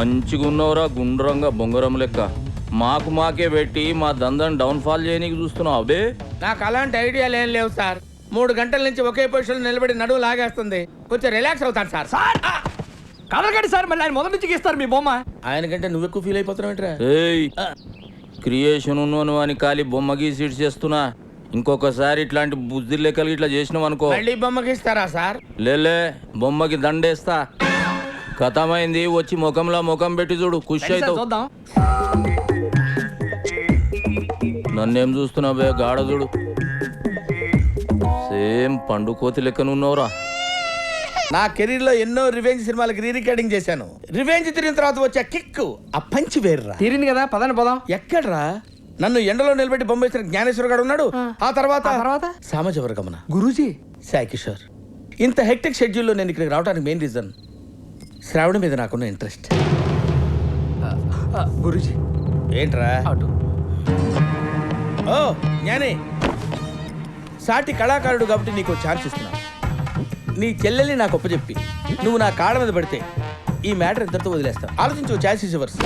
మంచిగా ఉన్నవరా గుండ్రంగా బొంగరం లెక్క మాకే పెట్టి మా దందని డౌన్ ఫాల్ చేయనీకి చూస్తున్నావు అబే. నాకు అలాంటి ఐడియాలు ఏం లేవు సార్. 3 గంటల నుంచి ఒకే పొజిషన్ నిలబడి నడువు లాగేస్తుంది. కొంచెం రిలాక్స్ అవుతాను సార్. కదలకండి సార్, మళ్ళీ ఆయన మొదటి నుంచి గీస్తారు మీ బొమ్మ. ఆయన కంటే నువ్వు ఎక్కువ ఫీల్ అయిపోతున్నావు. ఏయ్ క్రియేషన్ ఉన్నాను అని ఖాళీ బొమ్మ గీసి ఇటు చేస్తున్నా. ఇంకొకసారి ఇట్లాంటి బుద్ధి లెక్కలు ఇట్లా చేసినావు అనుకో మళ్ళీ బొమ్మకి ఇస్తారా సార్? లేలే బొమ్మకి దండేస్తా. కథమైంది, వచ్చి ముఖంలో ముఖం పెట్టి చూడు, ఖుషి అవుతావు. చూద్దాం. నన్నేం చూస్తున్నావు బే గాఢ చూడు, సేమ్ పండు కోతి లెక్కనున్నావురా. నా కెరీర్ లో ఎన్నో రివెంజ్ సినిమాలకు రీ రికార్డింగ్ చేశాను. రివెంజ్ తిరిగిన తర్వాత వచ్చే కిక్ ఆ పంచి వేర్రా. తీరింది కదా, పదండి పోదాం. ఎక్కడ్రా? నన్ను ఎండలో నిలబెట్టి బొమ్మ వేసిన జ్ఞానేశ్వర గారు ఉన్నాడు. ఆ తర్వాత సామాజ వర్గమన గురూజీ, సాయి కిషోర్. ఇంత హెక్టిక్ షెడ్యూల్లో నేను ఇక్కడికి రావడానికి మెయిన్ రీజన్ శ్రావణ మీద నాకున్న ఇంట్రెస్ట్. గురూజీ ఏంట్రా? అటు. ఓ జ్ఞానే, సాటి కళాకారుడు కాబట్టి నీకు ఛాన్స్ ఇస్తున్నా. నీ చెల్లెల్ని నాకు ఒప్పచెప్పి నువ్వు నా కాళ్ళ మీద పడితే ఈ మ్యాటర్ ఇంతటితో వదిలేస్తా. ఆలోచించు, ఛాన్స్ ఇస్ యువర్స్.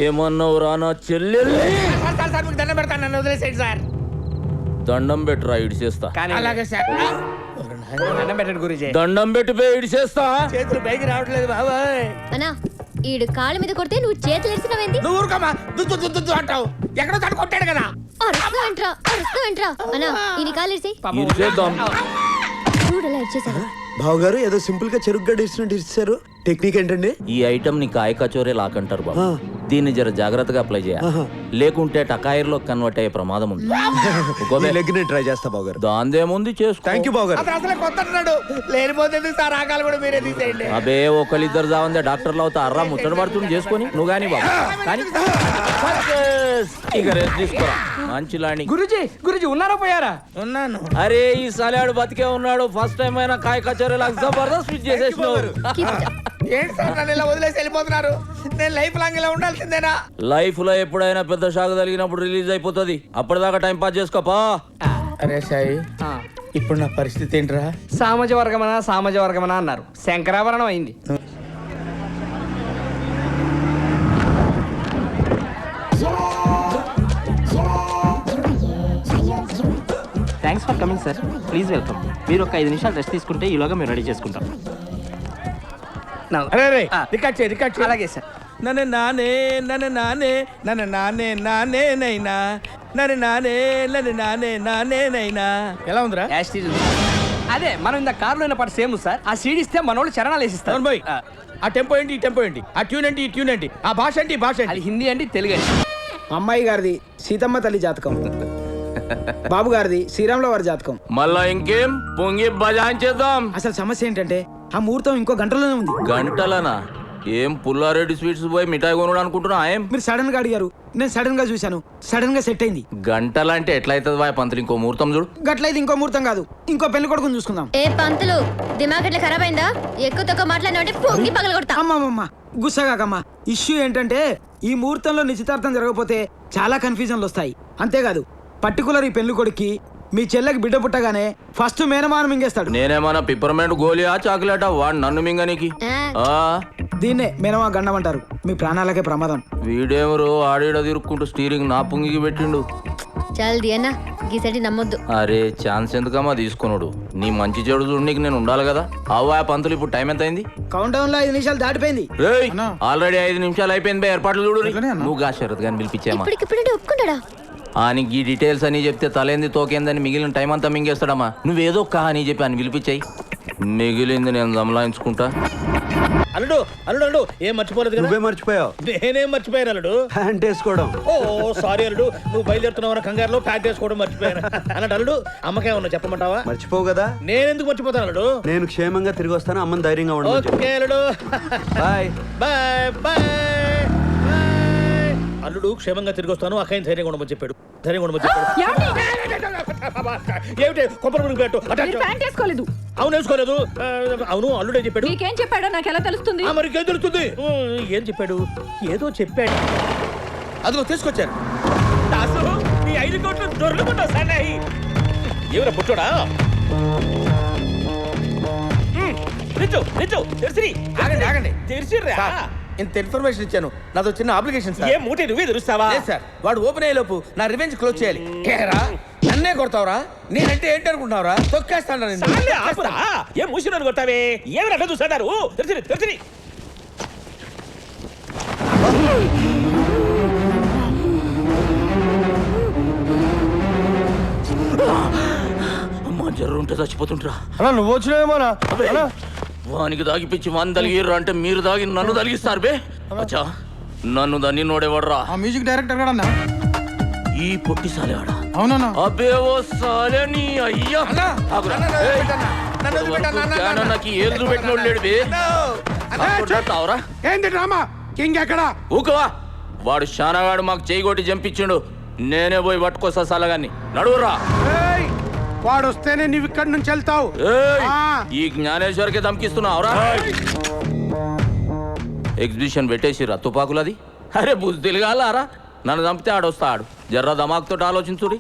ఏమన్నావురా నా చెల్లెల్ని? దండం పెడతాను, నన్ను వదిలేసేయండి సార్. దండం పెట్టురా ఇడిచేస్తా. అలాగే సార్. దండం పెట్టండి గురూజీ. దండం పెట్టిపోయి ఇడిచేస్తా. చేతులు పైకి రావట్లేదు బాబాయ్. అన్నా ఈడు కాళ్ళ మీద కొడితే నువ్వు చేతులు ఎరిసినవేంది? నువ్వు ఊరుకోమా, దుద్దు దుద్దు దుద్దు అంటావు. ఎక్కడో తను కొట్టాడు కదా. అరుస్తావేంట్రా అన్నా, ఈయన కాళ్ళు ఎరిసి ఇడిచేద్దాం. చూడలా ఇచ్చేసాడు. బావగారు ఏదో సింపుల్ గా చెరుగ్గా ఇచ్చినట్టు ఇచ్చారు. టెక్నిక్ ఏంటండి? ఈ ఐటమ్ ని కాయ కచోరే లాకంటారు బాబు. దీన్ని జర జాగ్రత్తగా అప్లై చేయాలి, లేకుంటే టకాయిర్లో కన్వర్ట్ అయ్యే ప్రమాదం ఉంది. లెగ్ ని ట్రై చేస్తా బావగారు. దాందేముంది చేసుకో. థ్యాంక్ యూ బావగారు. అతను అసలే కొత్త అంటున్నాడు. లేనిపోతే సార్ ఆకాలు కూడా మీరే తీసేయండి. అబే ఒకళ్ళిద్దరు జావందే డాక్టర్లు అవుతా అర్రా ముచ్చట పడుతుంది చేసుకొని నువ్వు కానీ బాబు కానీ ఇక రెస్ట్ తీసుకోరా. మంచి లాండి. గురూజీ గురూజీ ఉన్నారా పోయారా? ఉన్నాను. అరే ఈ సలాడు బతికే ఉన్నాడు. ఫస్ట్ టైం అయినా కాయ కచోరే లాగా జబర్దస్త్ ఫిట్ చేసేసినావు. ఏంటి సార్ నన్ను ఇలా వదిలేసి వెళ్ళిపోతున్నారు? నేను లైఫ్ లాంగ్ ఇలా ఉండాల్సిందేనా? లైఫ్ లో ఎప్పుడైనా పెద్ద షాక్ తగిలినప్పుడు రిలీజ్ అయిపోతుంది. అప్పటిదాకా టైం పాస్ చేసుకోపా. అరే సాయి, ఇప్పుడు నా పరిస్థితి ఏంట్రా? సామాజ వర్గమనా అన్నారు, శంకరాభరణం అయింది. Thanks for coming sir, please welcome. మీరు ఒక 5 నిమిషాలు రెస్ట్ తీసుకుంటే ఈలోగా మేము రెడీ చేసుకుంటాం. అరే రికార్డ్ చేయి, రికార్డ్ చేయి. అలాగే సార్. నన్ను నానే నన్ను నానే నన్ను నానే నానే నైనా నన్ను నానే నన్ను నానే నానే నైనా. ఎలా ఉందిరా? అదే మనం ఇంత కారులో పాటు సేమ్ సార్. ఆ సీడ్ ఇస్తే మన వాళ్ళు చరణాలు వేసిస్తారు. బాయ్, ఆ టెంపో ఏంటి, ఈ టెంపో ఏంటి, ఆ ట్యూన్ ఏంటి, ఈ ట్యూన్ ఏంటి, ఆ భాష ఏంటి, ఈ భాష అది ఏంటి? హిందీ అండి, తెలుగు అండి. అమ్మాయి గారిది సీతమ్మ తల్లి జాతకం, బాబు గారిది శ్రీరాముల వారి జాతకం. మళ్ళా ఇంకేం పొంగి బజాయించేద్దాం. అసలు సమస్య ఏంటంటే ఆ ముహూర్తం ఇంకో గంటలోనే ఉంది. గంటలనా? ఏం పుల్లారెడ్డి స్వీట్స్ పోయి మిఠాయి కొనుడు అనుకుంటున్నా? ఏం మీరు సడన్ గా అడిగారు, నేను సడన్ గా చూశాను, సడన్ గా సెట్ అయింది. గంటలంటే ఎట్లయితుంది వాయ్ పంతులు? ఇంకో ముహూర్తం చూడు. గట్లయితే ఇంకో ముహూర్తం కాదు, ఇంకో పెళ్లి కొడుకుని చూసుకుందాం. ఏ పంతులు దిమాగ్ ఎట్లా ఖరాబ్ అయిందా? ఎక్కువ తక్కువ మాట్లాడినంటే పొంగి పగల కొడతా. అమ్మమ్మమ్మ గుస్సాగాకమ్మా. ఇష్యూ ఏంటంటే ఈ ముహూర్తంలో నిశ్చితార్థం జరగకపోతే చాలా కన్ఫ్యూజన్లు వస్తాయి. అంతేకాదు పర్టికులర్ ఈ పెళ్లి కొడుక్కి మీ చెల్లెకి బిడ్డ పుట్టగానే ఫస్ట్ మేనమానం మింగేస్తాడు. నేనేమన్నా పిప్పర్మెంట్ గోలియా చాక్లెటా? వాడు నన్ను మింగనికి. దీన్నే మేనమా గండం అంటారు. మీ ప్రాణాలకే ప్రమాదం. వీడెవరు ఆడీడ తిరుక్కుంటూ స్టీరింగ్ నా పుంగికి పెట్టిండు. చల్ది అన్న గీసటి నమ్మొద్దు. అరే ఛాన్స్ ఎందుకమ్మా తీసుకున్నాడు? నీ మంచి చెడు చూడడానికి నేను ఉండాలి కదా. అవ్వా పంతులు, ఇప్పుడు టైం ఎంత అయింది? కౌంట్ డౌన్ లో 5 నిమిషాలు దాటిపోయింది. ఆల్రెడీ 5 నిమిషాలు అయిపోయింది. ఏర్పాట్లు చూడు. నువ్వు గా శరత్ గాని పిలిపించామా? ఇప్పటికిప్పుడంటే ఒప్పుకుంటాడా? ఆయనకి ఈ డీటెయిల్స్ అని చెప్తే తలేంది తోకేందని మిగిలిన టైం అంతా మింగేస్తాడమ్మా. నువ్వేదో అని చెప్పి అని పిలిపించాయి, మిగిలింది నేను దమలాయించుకుంటా. అల్లుడు అల్లుడు అల్లుడు ఏం మర్చిపోలేదు కదా? నువ్వే మర్చిపోయావు. నేనేం మర్చిపోయాను అల్లుడు? ప్యాంట్ వేసుకోవడం. ఓ సారీ అల్లుడు, నువ్వు బయలుదేరుతున్నావు కంగారులో ప్యాక్ చేసుకోవడం మర్చిపోయాను. అన్నట్టు అల్లుడు అమ్మకేమన్నా చెప్పమంటావా? మర్చిపోవు కదా. నేనెందుకు మర్చిపోతాను అల్లుడు? నేను క్షేమంగా తిరిగి వస్తాను, అమ్మని ధైర్యంగా ఉండదు. ఓకే అల్లుడు, బాయ్ బాయ్ బాయ్. అల్లుడు క్షేమంగా తిరిగి వస్తాను, అక్కయ్య ధైర్యంగా ఉండమని చెప్పాడు. ధైర్యంగా ఉండమని చెప్పాడు. ఏమిటి కొబ్బరి ముడుగు పెట్టు? అవును వేసుకోలేదు. అవును అల్లుడే చెప్పాడు. నీకేం చెప్పాడో నాకు ఎలా తెలుస్తుంది? మరి ఏం తెలుస్తుంది? ఏం చెప్పాడు? ఏదో చెప్పాడు. అదిగో తీసుకొచ్చాను. 5 కోట్లు దొరుకుతుంటావు సన్నాయి. ఎవరా పుట్టోడా? ఆగండి ఆగండి. తెరిచిర్రా. ఇంత ఇన్ఫర్మేషన్ ఇచ్చాను, నాదో చిన్న అప్లికేషన్ సార్. ఏ మూట నువ్వే తెరుస్తావా? లేదు సార్, వాడు ఓపెన్ అయ్యే లోపు నా రివెంజ్ క్లోజ్ చేయాలి. ఏరా నన్నే కొడతావురా? నేనంటే ఏంటి అనుకుంటున్నావురా? తొక్కేస్తాను. ఏం మూసినాను కొడతావే? ఏమి అట్లా చూస్తారు? తెరిచి అమ్మా జర్రు ఉంటే చచ్చిపోతుంటరా. అన్నా నువ్వు వచ్చినావేమోనా? వానికి దాగిపించి వాని తలిగిర్రు అంటే మీరు దాగి నన్ను తలిగిస్తారు బే. అచ్చా నన్ను దాన్ని నోడేవాడరా? ఆ మ్యూజిక్ డైరెక్టర్ కూడా అన్నా. ఈ పొట్టి సాలేవాడా? అవునన్నా. అబ్బే ఓ సాలే నీ అయ్యా. నాకు ఏళ్ళు పెట్టినోడు లేడు బే. తావరా ఏంది డ్రామా? కింగ్ ఎక్కడ? ఊకవా. వాడు శానగాడు మాకు చేయి కొట్టి చంపించిండు. నేనే పోయి పట్టుకొస్తా సలగాన్ని. నడువురా. వాడు వస్తేనే నువ్వు ఇక్కడి నుంచి వెళ్తావు. ఈ జ్ఞానేశ్వర్కి ధమ్కిస్తున్నావురా? ఎగ్జిబిషన్ పెట్టేసిరా తుపాకులది. అరే బుద్ధిలుగాలారా? నన్ను చంపితే ఆడొస్తాడు. జర్ర దమాక్తో ఆలోచించురి.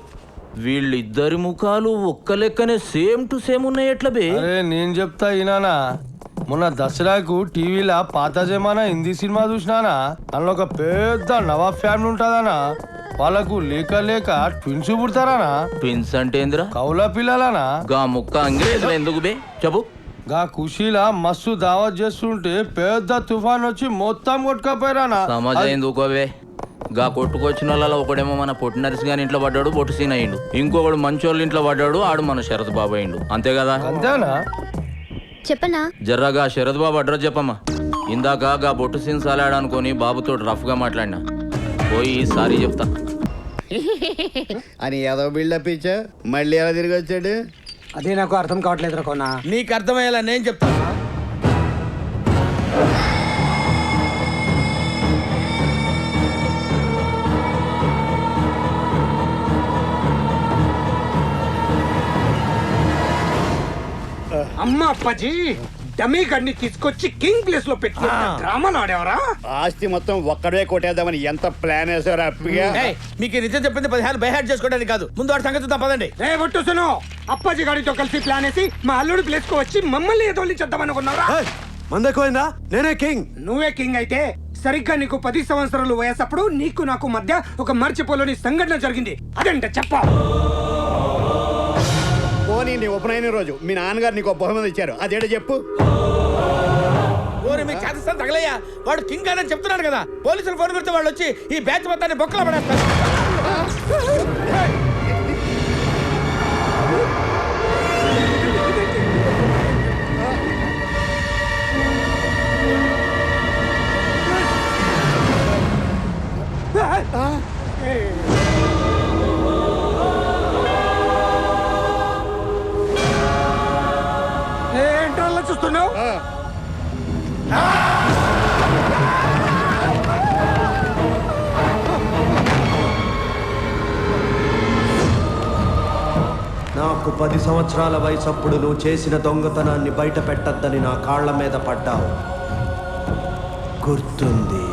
వీళ్ళిద్దరి ముఖాలు ఒక్క లెక్కనే సేమ్ టు సేమ్ ఉన్నాయి. ఎట్లా బే? అరే నేను చెప్తా ఈనానా, మొన్న దసరాకు టీవీలో పాత జమానా హిందీ సినిమా చూసినానా. అందులో ఒక పెద్ద నవాబ్ ఫ్యామిలీ ఉంటుందనా. వాళ్ళకు లేక లేక ట్విన్స్ పుడతారానా. ట్విన్స్ అంటే ఏందిరా? కౌల పిల్లలనా. గా ముక్క అంగ్రేజులు ఎందుకు బే చెప్పు. గా ఖుషీలా మస్తు దావత్ చేస్తుంటే పెద్ద తుఫాన్ వచ్చి మొత్తం కొట్టుకపోయారానా. సమాజం ఊకోవే. గా కొట్టుకొచ్చిన వాళ్ళలో ఒకడేమో మన పొట్టి నరిసి గాని ఇంట్లో పడ్డాడు, బొట్టు సీన్ అయ్యిండు. ఇంకొకడు మంచోళ్ళ ఇంట్లో పడ్డాడు, ఆడు మన శరత్ బాబు అయ్యిండు. అంతే కదా? అంతేనా? చెప్పనా? జర్రాగా శరత్ బాబు అడ్రస్ చెప్పమ్మా. ఇందాక గా బొట్టు సీన్ సాలాడనుకొని బాబుతో రఫ్ గా మాట్లాడినా. పోయి సారీ చెప్తా అని ఏదో బిల్డప్ ఇచ్చా. మళ్ళీ ఎలా తిరిగి వచ్చాడు? అదే నాకు అర్థం కావట్లేదు రకోనా. నీకు అర్థమయ్యేలా నేను చెప్తాను. అమ్మ అప్పాజీ, డమీ గడిని తీసుకొచ్చి కింగ్ ప్లేస్ లో పెట్టి డ్రామాలు ఆడేవరా? ఆస్తి మొత్తం ఒక్కడే కొట్టేద్దామని ఎంత ప్లాన్ వేసారు అప్పిగా. మీకు నిజం చెప్పింది 10 బైహార్ట్ చేసుకోవడానికి కాదు. ముందు వాడి సంగతి తప్పదండి. రే ఒట్టుసును, అప్పాజీ గాడితో కలిసి ప్లాన్ వేసి మా అల్లుడు ప్లేస్ కు వచ్చి మమ్మల్ని ఎదోలించేద్దామనుకున్నారా? మందెక్కువైందా? నేనే కింగ్. నువ్వే కింగ్ అయితే సరిగ్గా నీకు 10 సంవత్సరాలు వయసప్పుడు నీకు నాకు మధ్య ఒక మర్చిపోలేని సంఘటన జరిగింది. అదంటే చెప్ప. పోనీ నీ ఉపనయన రోజు మీ నాన్నగారు నీకు బహుమతి ఇచ్చారు, అదేంటో చెప్పు. ఓరి మీ చేతస్థానం తగలయ్యా. వాడు కింగ్ అని చెప్తున్నాడు కదా. పోలీసులు ఫోన్ కొడితే వాళ్ళు వచ్చి ఈ బ్యాచ్ మొత్తాన్ని బొక్కలో పడేస్తారు. ఏంటో అలా చూస్తున్నావు? నాకు 10 సంవత్సరాల వయసప్పుడు నువ్వు చేసిన దొంగతనాన్ని బయట పెట్టద్దని నా కాళ్ల మీద పడ్డావు. గుర్తుంది?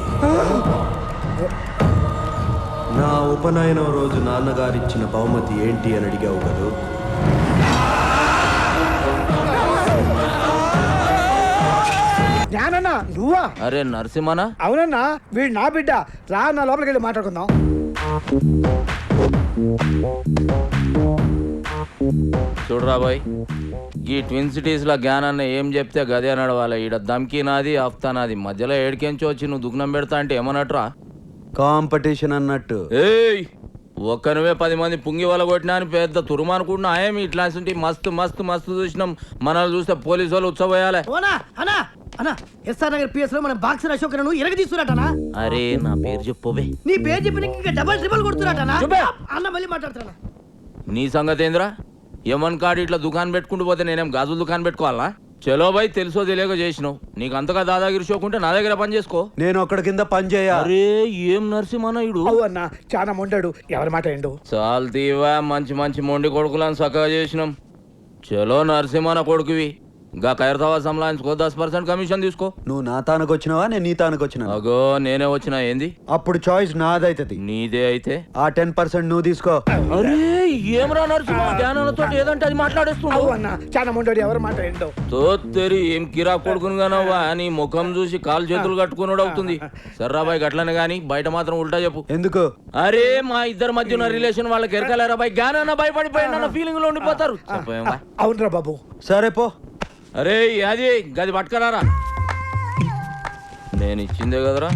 నా ఉపనయనం రోజు నాన్నగారిచ్చిన బహుమతి ఏంటి అని అడిగావు కదూ. జ్ఞానన్నా నువ్వా? అరే నరసింహనా? అవునన్నా, వీడు నా బిడ్డ. రా నా లోపలికి వెళ్ళి మాట్లాడుకుందాం. చూడరా బాయ్, ఈ ట్విన్ సిటీస్ లో జ్ఞానాన్ని ఏం చెప్తే గదే నడవాలి. ఈడ దమ్కి నాది, ఆఫ్తా నాది. మధ్యలో ఏడికెంచి వచ్చి నువ్వు దుగ్నం పెడతా అంటే ఏమన్నట్రా? కాంపిటీషన్ అన్నట్టు. ఏయ్ ఒక్కనివే 10 మంది పుంగి వల కొట్టినా అని పెద్ద తురుమనుకుంటున్నా. ఏమి ఇట్లాంటి మస్తు మస్తు మస్తు చూసినాం. మనల్ని చూస్తే పోలీసు వాళ్ళు ఉత్సవయాలే. ఎస్ఆర్ నగర్ పిఎస్ లో మన బాక్సర్ అశోక్ ఎరగ తీసుకురాటనా? అరే నా పేరు చెప్పవే. నీ పేరు చెప్పి ఇంకా డబల్ ట్రిబుల్ కొడుతురాటనా? అన్న మళ్ళీ మాట్లాడుతున్నా. నీ సంగతి ఏంద్రా? యమన్ కాడు ఇట్లా దుకాణం పెట్టుకుంటూ పోతే నేనేం గాజులు దుకాణం పెట్టుకోవాలా? చలో బాయ్, తెలుసో తెలియక చేసినావు. నీకు అంతగా దాదాగిరి షోకుంటే నా దగ్గర పని చేసుకో. నేను ఒక్కడి కింద పని చేయ. అరే ఏం నరసింహనాయుడు అన్న చాలా మొండాడు. ఎవరి మాట ఏండు? చాలు తీవా, మంచి మంచి మొండి కొడుకులను చక్కగా చేసినాం. చలో నరసింహన కొడుకువి, గా ఖైరతాబాద్ సంలాయించుకో 10% కమిషన్ తీసుకో. నువ్వు నా తానకు వచ్చినావా నేను నీ తానకు వచ్చినా అగో నేనే వచ్చిన ఏంది అప్పుడు చాయిస్ నాదైతది. నీదే అయితే ఆ 10% నువ్వు తీసుకో. అరే ఏమరా నరసింహ జ్ఞానంతో ఏదంటే అది మాట్లాడేస్తున్నావు. అన్న చాలా మొండోడు ఎవరు మాట ఏంటో తోత్తెరి ఏం కిరా కొడుకునుగానవ్వా నీ ముఖం చూసి కాలు చేతులు కట్టుకున్నాడు అవుతుంది. సర్రాబాయ్ గట్లనే గాని బయట మాత్రం ఉల్టా చెప్పు. ఎందుకు? అరే మా ఇద్దరి మధ్య ఉన్న రిలేషన్ వాళ్ళకి ఎరకలేరా బాయ్ జ్ఞానాన్న భయపడిపోయిన ఫీలింగ్ లో ఉండిపోతారు. చెప్పేం అవునరా బాబు. సరే పో. అరే అది గది పట్టుకరారా నేను ఇచ్చిందే కదరా.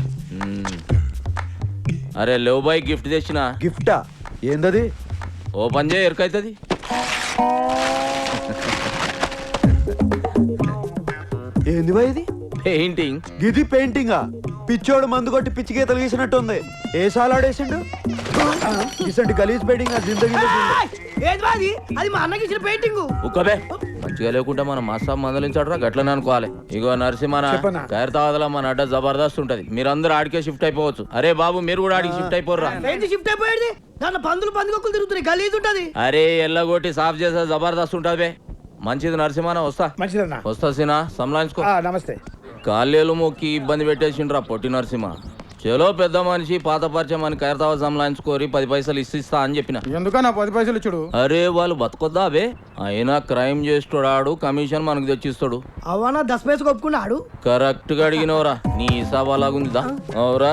అరే లేవు బాయ్ గిఫ్ట్ తెచ్చిన. గిఫ్టా? ఏందది? ఓ పని చేయ ఎరకైతుంది. ఏంది బాయ్ ఇది? పెయింటింగ్. గిది పెయింటింగా? పిచ్చోడు మందు కొట్టి పిచ్చి గీతలు గీసినట్టుంది. ఏ సాలాడేసిండు? ఇసంటి గలీజ్ పెయింటింగ్ ఆ జిందగీలో చూడలే. ఏది బాది? అది మా అన్నకి ఇచ్చిన పెయింటింగ్. ఉక్కబే మంచిగా లేకుంటే మన మాసాబ్ మందలించాడురా గట్లనే అనుకోవాలి. ఇగో నరసింహన ఖైరతాబాద్లో మన అడ్డ జబర్దస్త్ ఉంటది. మీరందరూ ఆడికే షిఫ్ట్ అయిపోవచ్చు. అరే బాబు మీరు కూడా ఆడికి షిఫ్ట్ అయిపోర్రా. ఏంటి షిఫ్ట్ అయిపోయేది? దాంట్లో పందులు తిరుగుతున్నాయి, గలీజ్ ఉంటది. అరే ఎల్లగొట్టి సాఫ్ చేసే జబర్దస్త్ ఉంటది బే. మంచిది నరసింహన వస్తా. మంచిదన్నా. వస్తా సీనా సంలాయించుకో. నమస్తే. కాళ్ళేలు మొక్కి ఇబ్బంది పెట్టేసిండ్రా పొట్టి నరసింహ. చలో పెద్ద మనిషి పాత పరిచయం అని ఖైరతాబాద్ సంలాయించుకోరి 10 పైసలు ఇస్తా అని చెప్పిన. ఎందుకన్నా 10 పైసలు ఇచ్చుడు? అరే వాళ్ళు బతకొద్దా బే. అయినా క్రైమ్ చేస్తాడు కమిషన్ మనకు తెచ్చిస్తాడు. అవనా 10 పైసలు ఒప్పుకున్నాడు. కరెక్ట్ గా అడిగినవరా. నీ హిసాబ్ అలాగుందిదా? అవురా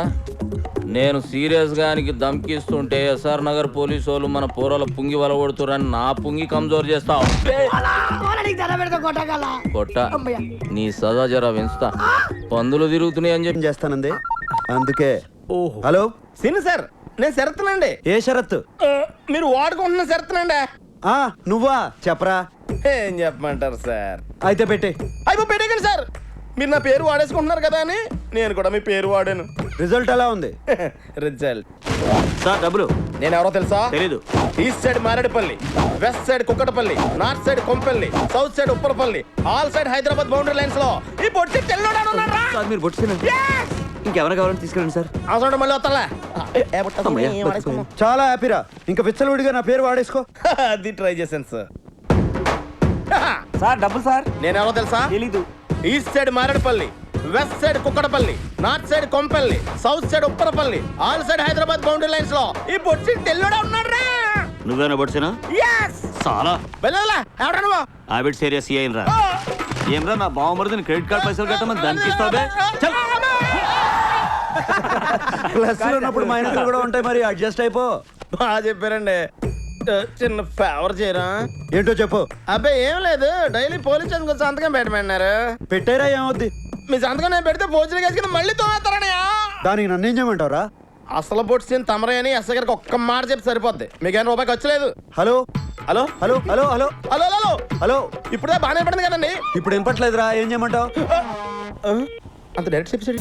నేను సీరియస్ గా దమ్కిస్తుంటే ఎస్ఆర్ నగర్ పోలీసు వాళ్ళు మన పోరాల పుంగి వల కొడుతురని నా పుంగి కమ్జోర్ చేస్తావు. కొట్ట నీ సదా జరా పెంచుతా. పందులు తిరుగుతున్నాయి అని చెప్పి చేస్తానంది అందుకే. హలో సిన్ సార్ నేను శరత్నండి. ఏ షరత్? మీరు వాడుకుంటున్న శరత్నండి. ఆ నువ్వా? చెప్పరా. ఏం చెప్పమంటారు సార్? అయితే పెట్టే. అయిపో పెట్టేకండి సార్. మీరు నా పేరు వాడేసుకుంటున్నారు కదా అని నేను కూడా మీ పేరు వాడాను. రిజల్ట్ ఎలా ఉంది? రిజల్ట్ సార్ డబ్బులు. నేను ఎవరో తెలుసా? తెలీదు. East side Marredpally, west side Kukatpally, north side Kompally, south side Upparpally, all side Hyderabad boundary lines లో ఈ బొట్టి తెల్లోడా ఉన్నారా? మీరు బొట్టు ఇంకెవరు కావాలని తీసుకెళ్ళండి సార్. అవసరం మళ్ళీ వస్తాలా? చాలా హ్యాపీరా. ఇంకా విచ్చలవిడిగా నా పేరు వాడేసుకో. అది ట్రై చేశాను సార్. సార్ డబ్బులు సార్. నేను ఎవరో తెలుసా? తెలీదు. East side Marredpally, west side Kukatpally, north side Kompally, south side Upparpally, all side Hyderabad boundary lines లో ఈ బొట్టి తెల్లోడా ఉన్నారా? నువ్వేనా బొడిసినా? చాలా వెళ్ళాలా? ఎవరా నువ్వు? హ్యాబిట్ సీరియస్ అయ్యిండ్రా. ఏమ్రా నా బావమరిదిని క్రెడిట్ కార్డ్ పైసలు కట్టమని దానికి ఇస్తావే. ప్లస్ లో ఉన్నప్పుడు మైనస్లు కూడా ఉంటాయి, మరి అడ్జస్ట్ అయిపో. బాగా చెప్పారండి. చిన్న ఫేవర్ చేయరా? ఏంటో చెప్పు. అబ్బాయి ఏం లేదు, డైలీ పోలీస్ స్టేషన్ కొంచెం సంతకం పెట్టమన్నారు. పెట్టారా? ఏమవుద్ది? మీ సంతకం నేను పెడితే భోజనం వేసుకుని మళ్ళీ తోమేస్తారనయా. దానికి నన్ను ఏం చేయమంటారా? అసలు పొట్టిన తమరే అని ఎస్ఐ గారికి ఒక్క మాట చెప్పి సరిపోద్ది. మీకేం రూపాయికి వచ్చలేదు. Hello hello hello hello hello hello hello hello. ఇప్పుడే బాగానే పడింది కదండి. ఇప్పుడు వినపట్లేదురా. ఏం చేయమంటావు? అంత డైరెక్ట్ చెప్పేసి